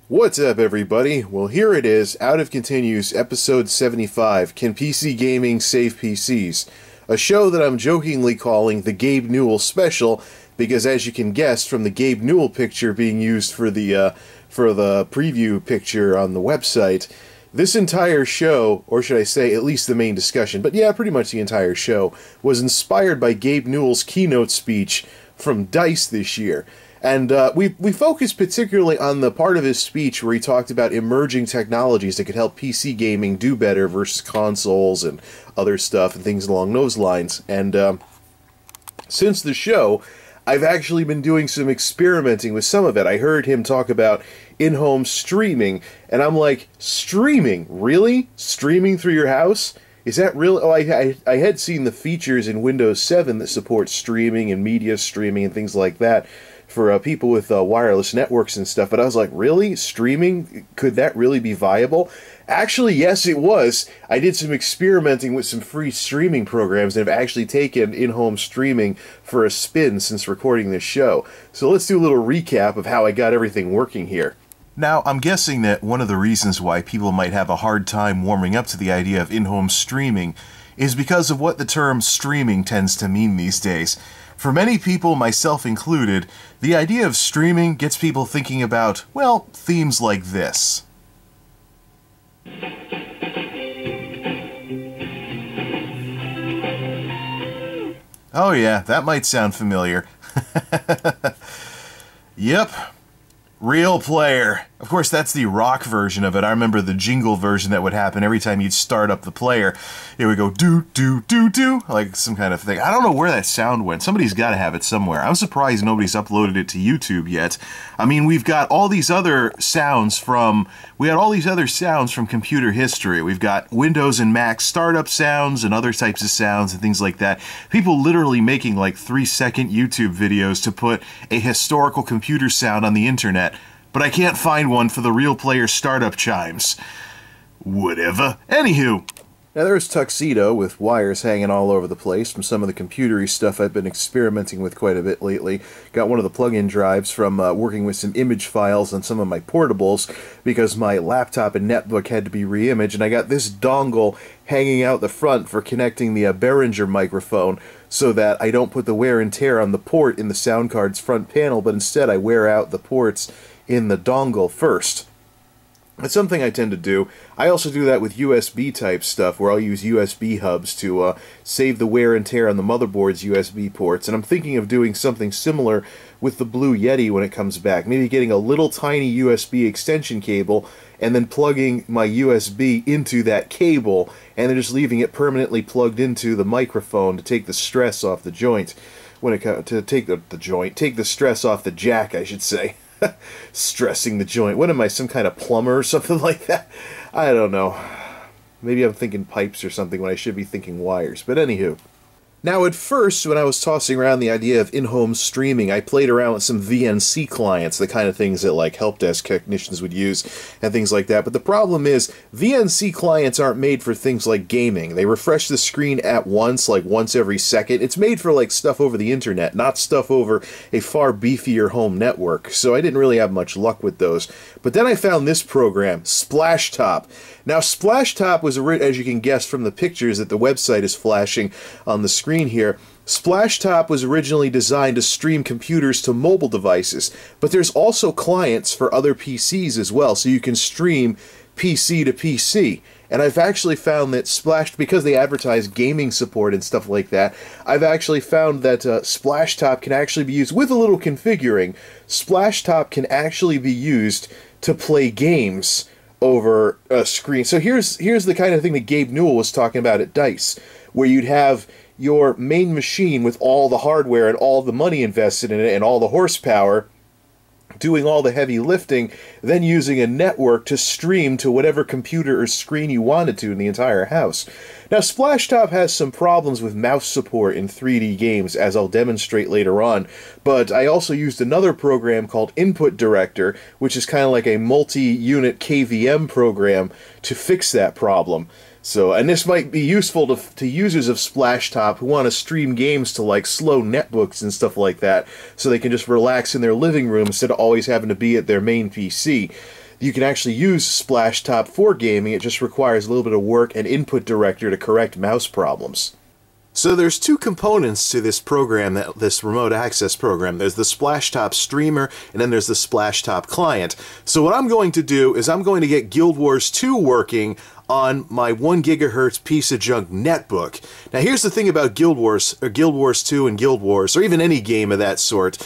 What's up, everybody? Well, here it is, Out of Continues, episode 75, Can PC Gaming Save PCs? A show that I'm jokingly calling the Gabe Newell Special, because as you can guess from the Gabe Newell picture being used for the preview picture on the website, this entire show, or should I say at least the main discussion, but yeah, pretty much the entire show, was inspired by Gabe Newell's keynote speech from DICE this year. And we focused particularly on the part of his speech where he talked about emerging technologies that could help PC gaming do better versus consoles and other stuff and things along those lines. And since the show, I've actually been doing some experimenting with some of it. I heard him talk about in-home streaming, and I'm like, streaming? Really? Streaming through your house? Is that real? Oh, I had seen the features in Windows 7 that support streaming and media streaming and things like that for people with wireless networks and stuff, but I was like, really? Streaming? Could that really be viable? Actually, yes, it was. I did some experimenting with some free streaming programs and have actually taken in-home streaming for a spin since recording this show. So let's do a little recap of how I got everything working here. Now, I'm guessing that one of the reasons why people might have a hard time warming up to the idea of in-home streaming is because of what the term streaming tends to mean these days. For many people, myself included, the idea of streaming gets people thinking about, well, themes like this. Oh yeah, that might sound familiar. Yep. Real Player. Of course, that's the rock version of it. I remember the jingle version that would happen every time you'd start up the player. It would go do, like some kind of thing. I don't know where that sound went. Somebody's got to have it somewhere. I'm surprised nobody's uploaded it to YouTube yet. I mean, we've got all these other sounds from computer history. We've got Windows and Mac startup sounds and other types of sounds and things like that. People literally making like 3-second YouTube videos to put a historical computer sound on the internet. But I can't find one for the Real Player startup chimes. Whatever. Anywho. Now there's Tuxedo with wires hanging all over the place from some of the computery stuff I've been experimenting with quite a bit lately. Got one of the plug-in drives from working with some image files on some of my portables because my laptop and netbook had to be re-imaged, and I got this dongle hanging out the front for connecting the Behringer microphone so that I don't put the wear and tear on the port in the sound card's front panel, but instead I wear out the ports in the dongle first. It's something I tend to do. I also do that with USB type stuff where I'll use USB hubs to save the wear and tear on the motherboard's USB ports, and I'm thinking of doing something similar with the Blue Yeti when it comes back. Maybe getting a little tiny USB extension cable and then plugging my USB into that cable and then just leaving it permanently plugged into the microphone to take the stress off the joint. When it comes to take the stress off the jack, I should say. Stressing the joint. What am I, some kind of plumber or something like that? I don't know. Maybe I'm thinking pipes or something when I should be thinking wires. But anywho. Now at first, when I was tossing around the idea of in-home streaming, I played around with some VNC clients, the kind of things that like help desk technicians would use and things like that. But the problem is, VNC clients aren't made for things like gaming. They refresh the screen at once, like once every second. It's made for like stuff over the internet, not stuff over a far beefier home network. So I didn't really have much luck with those. But then I found this program, SplashTop. Now, SplashTop was, as you can guess from the pictures that the website is flashing on the screen here, SplashTop was originally designed to stream computers to mobile devices, but there's also clients for other PCs as well, so you can stream PC to PC. And I've actually found that because they advertise gaming support and stuff like that, I've actually found that SplashTop can actually be used, with a little configuring, SplashTop can actually be used to play games over a screen. So here's the kind of thing that Gabe Newell was talking about at DICE, where you'd have your main machine with all the hardware and all the money invested in it and all the horsepower doing all the heavy lifting, then using a network to stream to whatever computer or screen you wanted to in the entire house. Now, SplashTop has some problems with mouse support in 3D games, as I'll demonstrate later on, but I also used another program called Input Director, which is kind of like a multi-unit KVM program to fix that problem. So, and this might be useful to users of SplashTop who want to stream games to like slow netbooks and stuff like that, so they can just relax in their living room instead of always having to be at their main PC. You can actually use Splashtop for gaming. It just requires a little bit of work and input director to correct mouse problems. So there's two components to this program, this remote access program. There's the Splashtop streamer, and then there's the Splashtop client. So what I'm going to do is I'm going to get Guild Wars 2 working on my 1 gigahertz piece of junk netbook. Now here's the thing about Guild Wars, or Guild Wars 2 and Guild Wars, or even any game of that sort.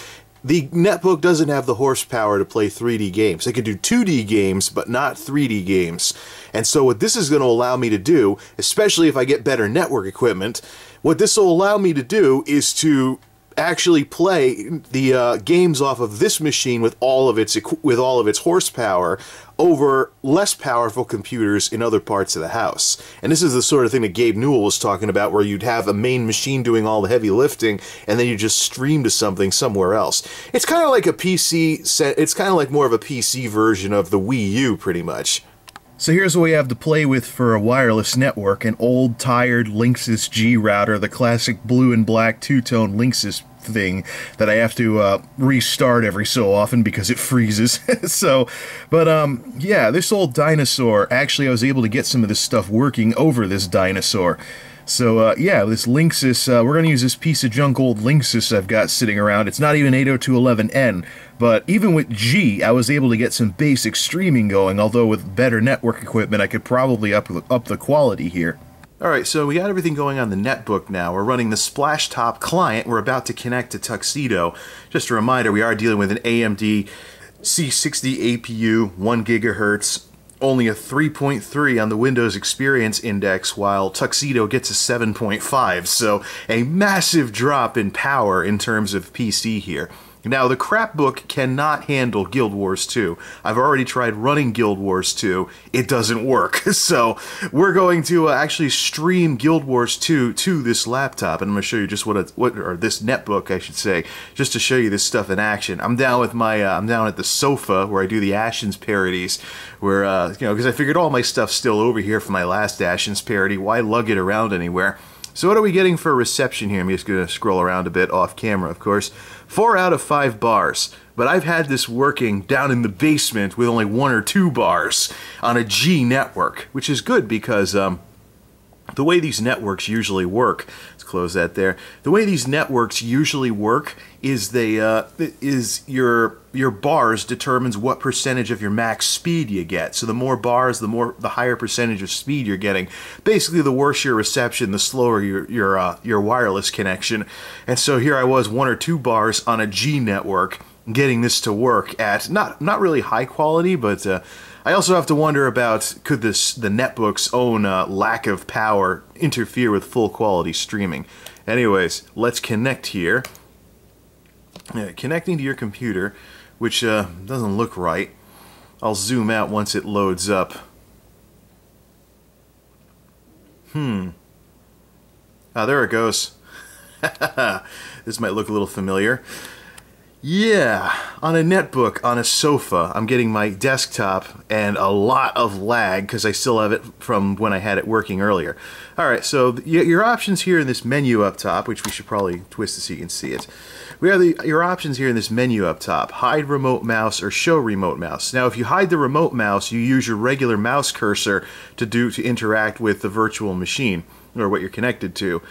The netbook doesn't have the horsepower to play 3D games. It can do 2D games, but not 3D games. And so what this is going to allow me to do, especially if I get better network equipment, what this will allow me to do is to actually play the games off of this machine with all of its horsepower over less powerful computers in other parts of the house. And this is the sort of thing that Gabe Newell was talking about, where you'd have a main machine doing all the heavy lifting, and then you just stream to something somewhere else. It's kind of like a PC set. It's kind of like more of a PC version of the Wii U, pretty much. So here's what we have to play with for a wireless network: an old, tired Linksys G router, the classic blue and black two-tone Linksys thing that I have to restart every so often because it freezes. Yeah, this old dinosaur, actually I was able to get some of this stuff working over this dinosaur. So yeah, this Linksys, we're going to use this piece of junk old Linksys I've got sitting around. It's not even 802.11n, but even with G, I was able to get some basic streaming going, although with better network equipment I could probably up the quality here. Alright, so we got everything going on the netbook now. We're running the Splashtop client. We're about to connect to Tuxedo. Just a reminder, we are dealing with an AMD C60 APU, 1 gigahertz, only a 3.3 on the Windows Experience Index, while Tuxedo gets a 7.5, so a massive drop in power in terms of PC here. Now, the crapbook cannot handle Guild Wars 2. I've already tried running Guild Wars 2. It doesn't work. So we're going to actually stream Guild Wars 2 to this laptop, and I'm going to show you just or this netbook, I should say, just to show you this stuff in action. I'm down with my, I'm down at the sofa where I do the Ashen's parodies, where, you know, because I figured all my stuff's still over here from my last Ashen's parody. Why lug it around anywhere? So what are we getting for reception here? I'm just going to scroll around a bit off camera, of course. 4 out of 5 bars. But I've had this working down in the basement with only 1 or 2 bars on a G network, which is good because the way these networks usually work, let's close that there. The way these networks usually work is your bars determines what percentage of your max speed you get. So the more bars, the higher percentage of speed you're getting. Basically, the worse your reception, the slower your wireless connection. And so here I was, 1 or 2 bars on a G network, getting this to work at not really high quality, but I also have to wonder about, could the netbook's own lack of power interfere with full quality streaming. Anyways, let's connect here. Connecting to your computer, which doesn't look right. I'll zoom out once it loads up. Ah, there it goes. This might look a little familiar. Yeah, on a netbook, on a sofa, I'm getting my desktop and a lot of lag because I still have it from when I had it working earlier. Alright, so your options here in this menu up top, which we should probably twist it so you can see it. We have your options here in this menu up top: hide remote mouse or show remote mouse. Now, if you hide the remote mouse, you use your regular mouse cursor to interact with the virtual machine, or what you're connected to.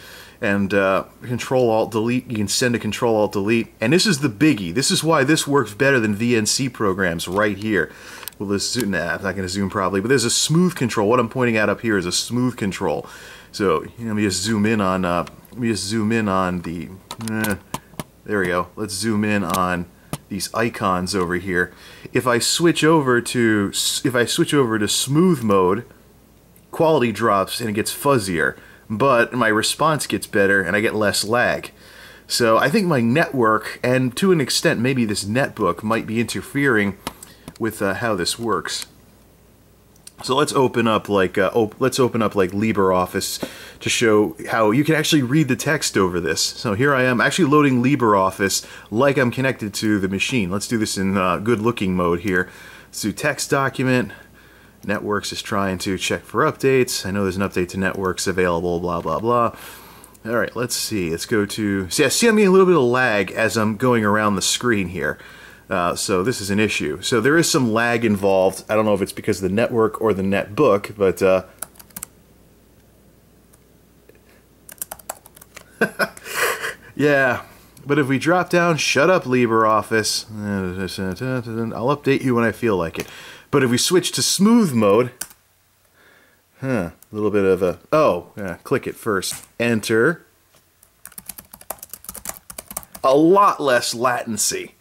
And Control-Alt-Delete, you can send a Control-Alt-Delete. And this is the biggie. This is why this works better than VNC programs right here. Well, this, nah, I'm not going to zoom probably, but there's a smooth control. What I'm pointing out up here is a smooth control. So let me just zoom in on. The. There we go. Let's zoom in on these icons over here. If I switch over to smooth mode, quality drops and it gets fuzzier, but my response gets better and I get less lag. So I think my network, and to an extent maybe this netbook, might be interfering with how this works. So let's open up like LibreOffice to show how you can actually read the text over this. So here I am actually loading LibreOffice like I'm connected to the machine. Let's do this in good looking mode here. Let's do text document. Networks is trying to check for updates. I know there's an update to networks available, blah blah blah. Alright, let's see. Let's go to... See, I'm getting a little bit of lag as I'm going around the screen here. So this is an issue. So there is some lag involved. I don't know if it's because of the network or the netbook, but yeah. But if we drop down, shut up LibreOffice, I'll update you when I feel like it. But if we switch to smooth mode, a little bit of a, click it first. Enter. A lot less latency.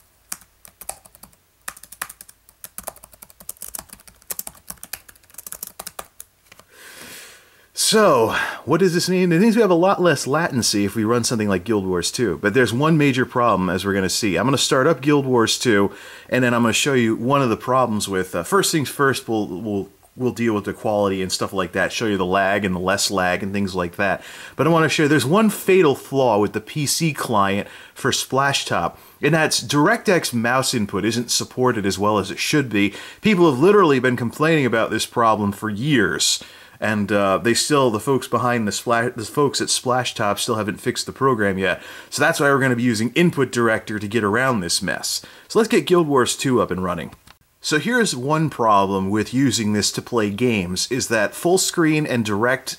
So, what does this mean? It means we have a lot less latency if we run something like Guild Wars 2. But there's one major problem, as we're going to see. I'm going to start up Guild Wars 2, and then I'm going to show you one of the problems with... first things first, we'll deal with the quality and stuff like that, show you the lag and the less lag and things like that. But I want to show you there's one fatal flaw with the PC client for Splashtop, and that's DirectX mouse input isn't supported as well as it should be. People have literally been complaining about this problem for years. And the folks behind the folks at Splashtop still haven't fixed the program yet. So that's why we're going to be using Input Director to get around this mess. So let's get Guild Wars 2 up and running. So here's one problem with using this to play games, is that full screen and direct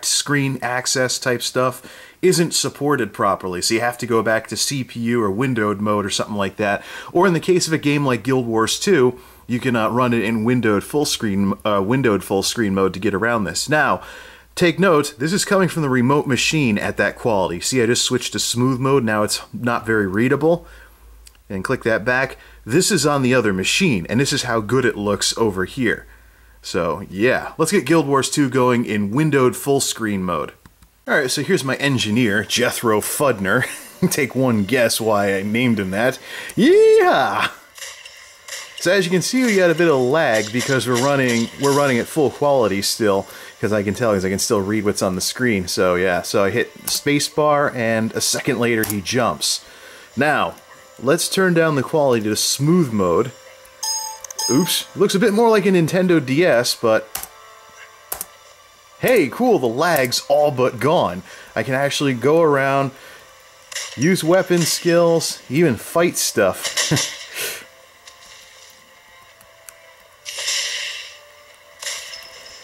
screen access type stuff isn't supported properly. So you have to go back to CPU or windowed mode or something like that. Or in the case of a game like Guild Wars 2, you can run it in windowed full screen mode to get around this. Now, take note, this is coming from the remote machine at that quality. See, I just switched to smooth mode. Now it's not very readable. And click that back. This is on the other machine, and this is how good it looks over here. So, yeah. Let's get Guild Wars 2 going in windowed full screen mode. Alright, so here's my engineer, Jethro Fudner. Take one guess why I named him that. Yeah! So as you can see, we got a bit of lag because we're running at full quality still, because I can still read what's on the screen. So yeah, so I hit spacebar, and a second later he jumps. Now, let's turn down the quality to smooth mode. Oops, looks a bit more like a Nintendo DS, but hey, cool, the lag's all but gone. I can actually go around, use weapon skills, even fight stuff.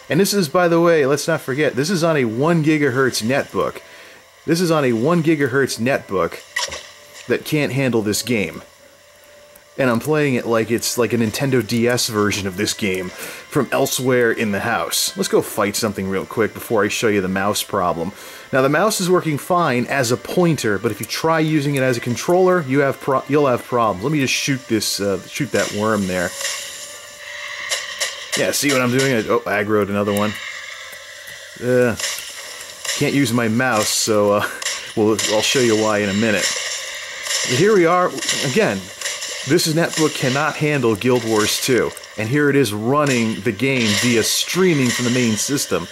And this is, by the way, let's not forget, this is on a 1 gigahertz netbook. This is on a 1 gigahertz netbook that can't handle this game. And I'm playing it like it's like a Nintendo DS version of this game from elsewhere in the house. Let's go fight something real quick before I show you the mouse problem. Now the mouse is working fine as a pointer, but if you try using it as a controller, you'll have problems. Let me just shoot that worm there. Yeah, see what I'm doing? Oh, aggroed another one. Can't use my mouse, so I'll show you why in a minute. But here we are. Again, this netbook cannot handle Guild Wars 2. And here it is running the game via streaming from the main system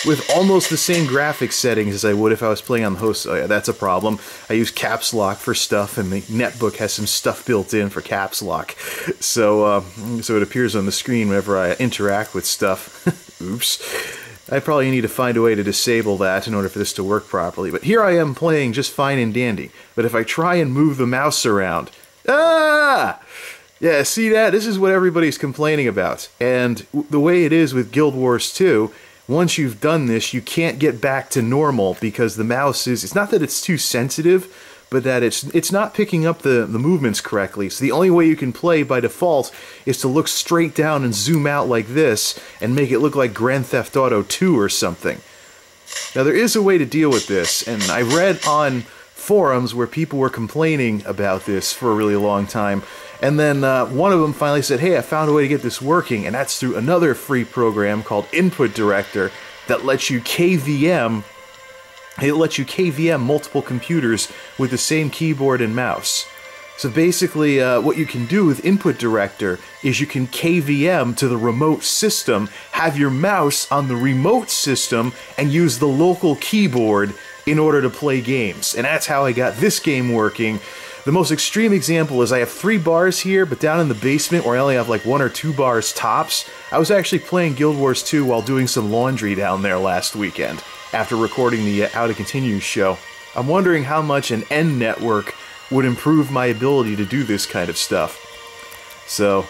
with almost the same graphics settings as I would if I was playing on the host. Oh yeah, that's a problem. I use caps lock for stuff, and the netbook has some stuff built in for caps lock. So it appears on the screen whenever I interact with stuff. Oops. I probably need to find a way to disable that in order for this to work properly. But here I am playing just fine and dandy. But if I try and move the mouse around... Ah! Yeah, see that? This is what everybody's complaining about. And the way it is with Guild Wars 2... Once you've done this, you can't get back to normal because the mouse is... It's not that it's too sensitive, but that it's not picking up the movements correctly. So the only way you can play by default is to look straight down and zoom out like this and make it look like Grand Theft Auto 2 or something. Now there is a way to deal with this, and I read on forums where people were complaining about this for a really long time. And then one of them finally said, hey, I found a way to get this working, and that's through another free program called Input Director that lets you KVM. It lets you KVM multiple computers with the same keyboard and mouse. So basically, what you can do with Input Director is you can KVM to the remote system, have your mouse on the remote system, and use the local keyboard in order to play games. And that's how I got this game working. The most extreme example is I have 3 bars here, but down in the basement where I only have like 1 or 2 bars tops, I was actually playing Guild Wars 2 while doing some laundry down there last weekend, after recording the How to Continue show. I'm wondering how much an N network would improve my ability to do this kind of stuff. So,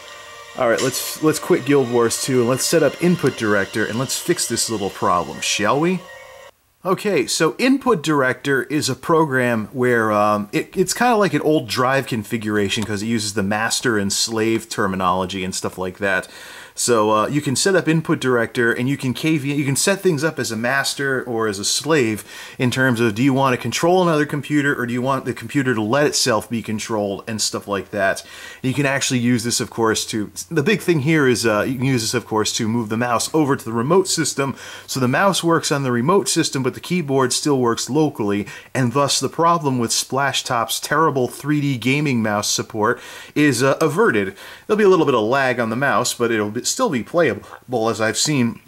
alright, let's quit Guild Wars 2 and let's set up Input Director and let's fix this little problem, shall we? Okay, so Input Director is a program where it's kind of like an old drive configuration because it uses the master and slave terminology and stuff like that. So you can set up Input Director and you can set things up as a master or as a slave in terms of, do you want to control another computer or do you want the computer to let itself be controlled and stuff like that. You can actually use this, of course, the big thing here is you can use this, of course, to move the mouse over to the remote system. So the mouse works on the remote system, but the keyboard still works locally, and thus the problem with Splashtop's terrible 3D gaming mouse support is averted. There'll be a little bit of lag on the mouse, but it'll still be playable, as I've shown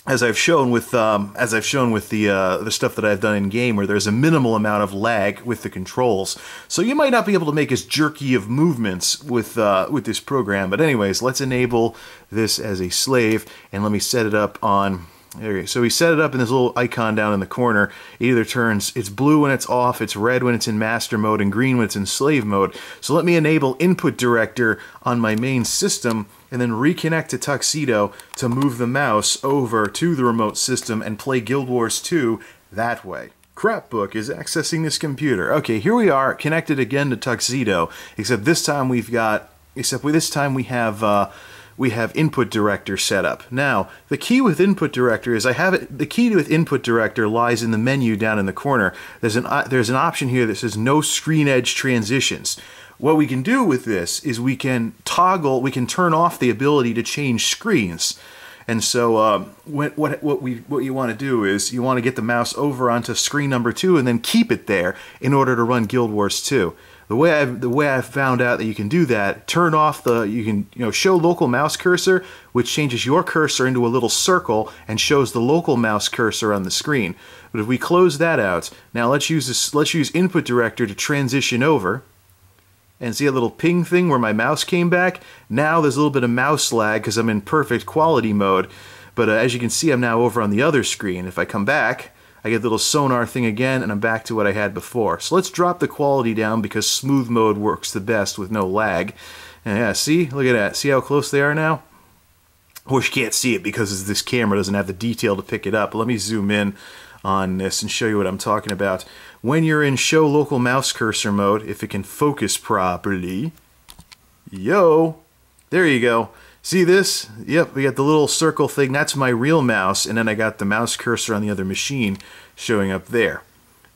with the stuff that I've done in game, where there's a minimal amount of lag with the controls. So you might not be able to make as jerky of movements with this program. But anyways, let's enable this as a slave, and let me set it up on. There we go. So we set it up in this little icon down in the corner. It either turns, it's blue when it's off, it's red when it's in master mode, and green when it's in slave mode. So let me enable Input Director on my main system, and then reconnect to Tuxedo to move the mouse over to the remote system and play Guild Wars 2 that way. Crapbook is accessing this computer. Okay, here we are, connected again to Tuxedo, except this time we have Input Director set up. Now, the key with Input Director is the key with Input Director lies in the menu down in the corner. There's an option here that says no screen edge transitions. What we can do with this is we can turn off the ability to change screens. And so what you want to do is you want to get the mouse over onto screen number 2 and then keep it there in order to run Guild Wars 2. The way I've found out that you can do that, turn off show local mouse cursor, which changes your cursor into a little circle and shows the local mouse cursor on the screen. But if we close that out, now let's use Input Director to transition over. And see a little ping thing where my mouse came back? Now there's a little bit of mouse lag because I'm in perfect quality mode. But as you can see, I'm now over on the other screen. If I come back, I get the little sonar thing again, and I'm back to what I had before. So let's drop the quality down because smooth mode works the best with no lag. And yeah, see? Look at that. See how close they are now? Of course, you can't see it because this camera doesn't have the detail to pick it up. But let me zoom in on this and show you what I'm talking about. When you're in show local mouse cursor mode, if it can focus properly, there you go. See this? Yep, we got the little circle thing. That's my real mouse, and then I got the mouse cursor on the other machine showing up there.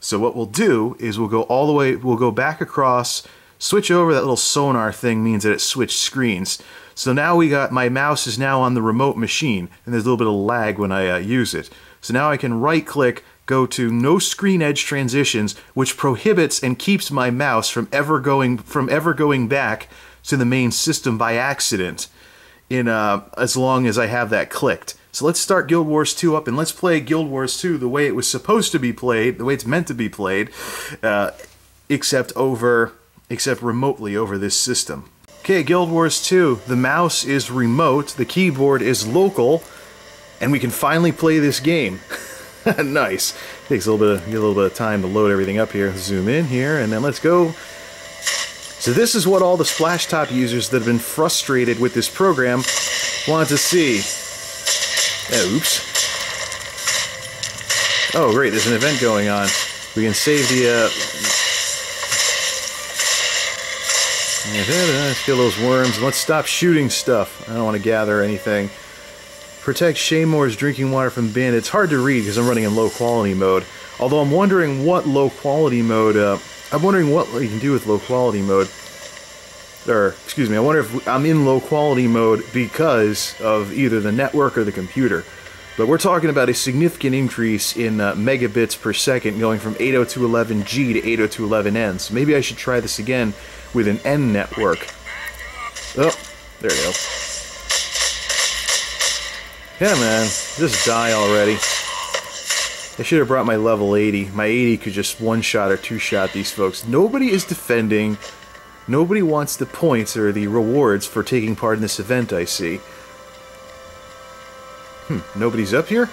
So what we'll do is we'll go back across, switch over. That little sonar thing means that it switched screens. So now my mouse is now on the remote machine, and there's a little bit of lag when I use it. So now I can right-click, go to No Screen Edge Transitions, which prohibits and keeps my mouse from ever going back to the main system by accident, as long as I have that clicked. So let's start Guild Wars 2 up, and let's play Guild Wars 2 the way it was supposed to be played, the way it's meant to be played, except remotely over this system. Okay, Guild Wars 2, the mouse is remote, the keyboard is local, and we can finally play this game. Nice. Takes a little bit of time to load everything up here. Zoom in here, and then let's go. So this is what all the Splashtop users that have been frustrated with this program want to see. Oops. Oh, great, there's an event going on. We can save the... Let's kill those worms. Let's stop shooting stuff. I don't want to gather anything. Protect Shaymore's drinking water from bandits. It's hard to read because I'm running in low quality mode. Although I'm wondering what low quality mode... I'm wondering what you can do with low quality mode. Or, excuse me, I wonder if I'm in low quality mode because of either the network or the computer. But we're talking about a significant increase in megabits per second going from 802.11g to 802.11n. So maybe I should try this again with an N network. Oh, there we go. Yeah, man, just die already. I should have brought my level 80. My 80 could just one-shot or two-shot these folks. Nobody is defending. Nobody wants the points or the rewards for taking part in this event, I see. Nobody's up here?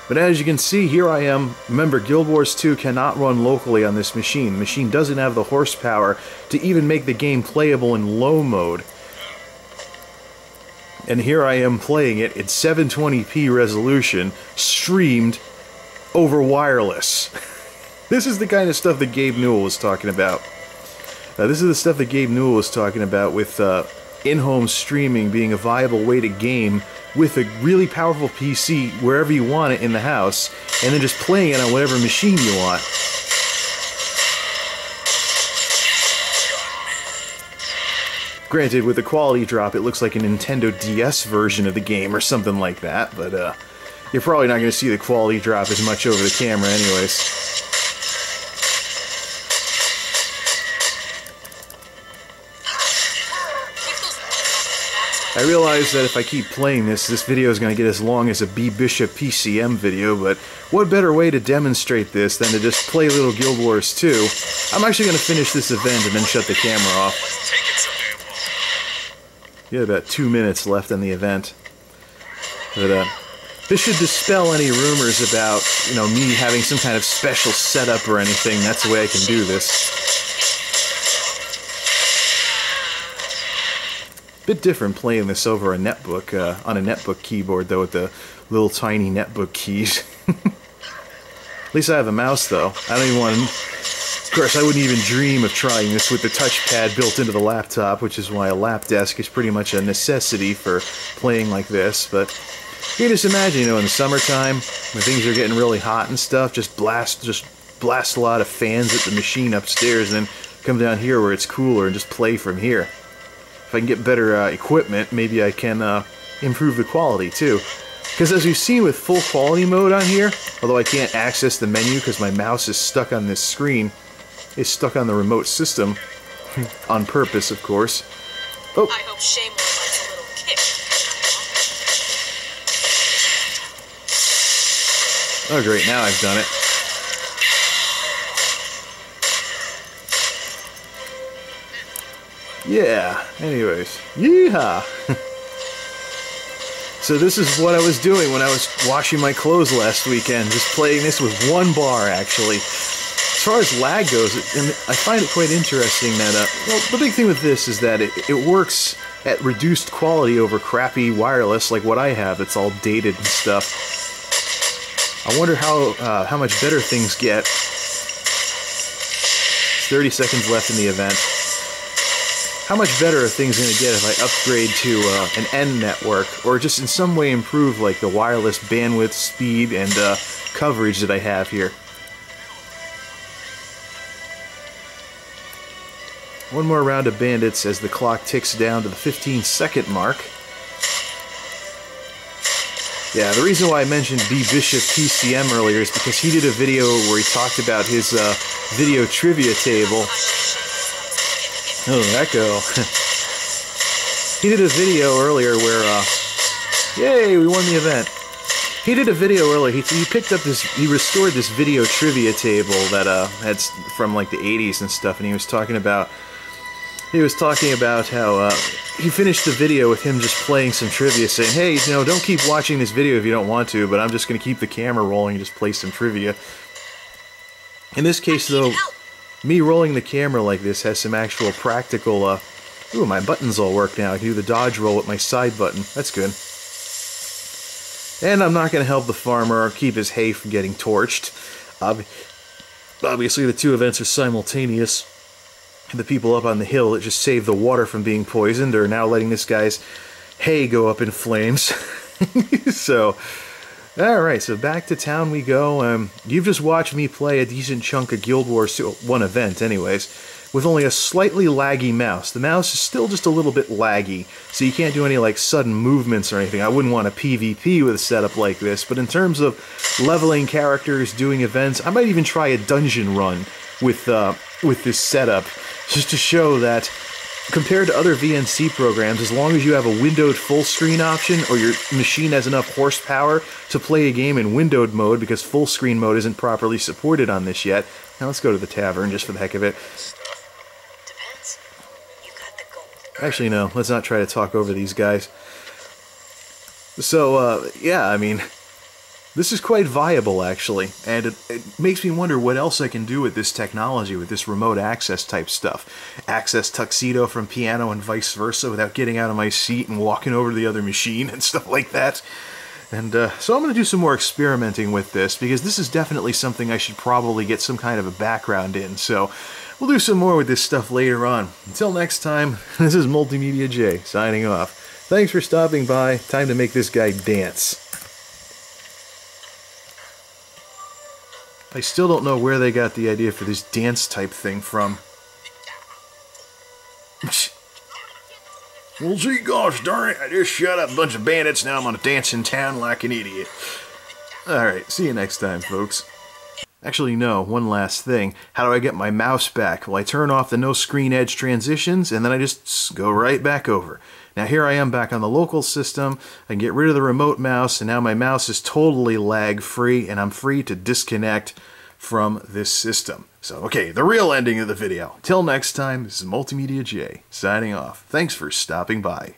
But as you can see, here I am. Remember, Guild Wars 2 cannot run locally on this machine. The machine doesn't have the horsepower to even make the game playable in low mode. And here I am playing it at 720p resolution, streamed over wireless. This is the kind of stuff that Gabe Newell was talking about. This is the stuff that Gabe Newell was talking about with in-home streaming being a viable way to game with a really powerful PC wherever you want it in the house, and then just playing it on whatever machine you want. Granted, with the quality drop, it looks like a Nintendo DS version of the game or something like that, but you're probably not going to see the quality drop as much over the camera anyways. I realize that if I keep playing this video is going to get as long as a B Bishop PCM video, but what better way to demonstrate this than to just play a little Guild Wars 2? I'm actually going to finish this event and then shut the camera off. Yeah, about 2 minutes left in the event. But this should dispel any rumors about, you know, me having some kind of special setup or anything. That's the way I can do this. Bit different playing this over a netbook, on a netbook keyboard though, with the little tiny netbook keys. At least I have a mouse though. I don't even want to... Of course, I wouldn't even dream of trying this with the touchpad built into the laptop, which is why a lap desk is pretty much a necessity for playing like this, but you can just imagine, you know, in the summertime, when things are getting really hot and stuff, just blast a lot of fans at the machine upstairs and then come down here where it's cooler and just play from here. If I can get better equipment, maybe I can improve the quality too. Because as we've seen with full quality mode on here, although I can't access the menu because my mouse is stuck on this screen, it's stuck on the remote system, on purpose of course. Oh. I hope Shame likes a little kick. Oh great, now I've done it. Yeah, anyways, yeehaw! So this is what I was doing when I was washing my clothes last weekend, just playing this with one bar, actually. As far as lag goes, I find it quite interesting that, well, the big thing with this is that it works at reduced quality over crappy wireless like what I have. It's all dated and stuff. I wonder how much better things get. 30 seconds left in the event. How much better are things going to get if I upgrade to an N network, or just in some way improve like the wireless bandwidth, speed, and coverage that I have here? One more round of bandits as the clock ticks down to the 15-second mark. Yeah, the reason why I mentioned B Bishop PCM earlier is because he did a video where he talked about his video trivia table. Oh, echo. He did a video earlier where, yay, we won the event. He did a video earlier, he picked up this, he restored this video trivia table that, had from like the 80s and stuff, and he was talking about how, he finished the video with him just playing some trivia, saying, hey, you know, don't keep watching this video if you don't want to, but I'm just going to keep the camera rolling and just play some trivia. In this case, though, me rolling the camera like this has some actual practical, ooh, my buttons all work now. I can do the dodge roll with my side button. That's good. And I'm not going to help the farmer or keep his hay from getting torched. Obviously, the two events are simultaneous. The people up on the hill that just saved the water from being poisoned are now letting this guy's hay go up in flames. So... Alright, so back to town we go. You've just watched me play a decent chunk of Guild Wars 2, one event anyways, with only a slightly laggy mouse. The mouse is still just a little bit laggy, so you can't do any like sudden movements or anything. I wouldn't want a PvP with a setup like this, but in terms of leveling characters, doing events, I might even try a dungeon run with this setup, just to show that compared to other VNC programs, as long as you have a windowed full screen option or your machine has enough horsepower to play a game in windowed mode, because full screen mode isn't properly supported on this yet. Now let's go to the tavern just for the heck of it. Depends. You got the gold. Actually, no, let's not try to talk over these guys. So, yeah, I mean, This is quite viable, actually, and it makes me wonder what else I can do with this technology, with this remote access type stuff. Access tuxedo from piano and vice versa without getting out of my seat and walking over to the other machine and stuff like that. And so I'm going to do some more experimenting with this, because this is definitely something I should probably get some kind of a background in. So we'll do some more with this stuff later on. Until next time, this is MultimediaJay signing off. Thanks for stopping by. Time to make this guy dance. I still don't know where they got the idea for this dance type thing from. Well, gee, gosh darn it, I just shot up a bunch of bandits, now I'm gonna dance in town like an idiot. Alright, see you next time, folks. Actually, no, one last thing. How do I get my mouse back? Well, I turn off the no screen edge transitions, and then I just go right back over. Now here I am back on the local system. I can get rid of the remote mouse, and now my mouse is totally lag-free, and I'm free to disconnect from this system. So, okay, the real ending of the video. Till next time, this is MultimediaJay signing off. Thanks for stopping by.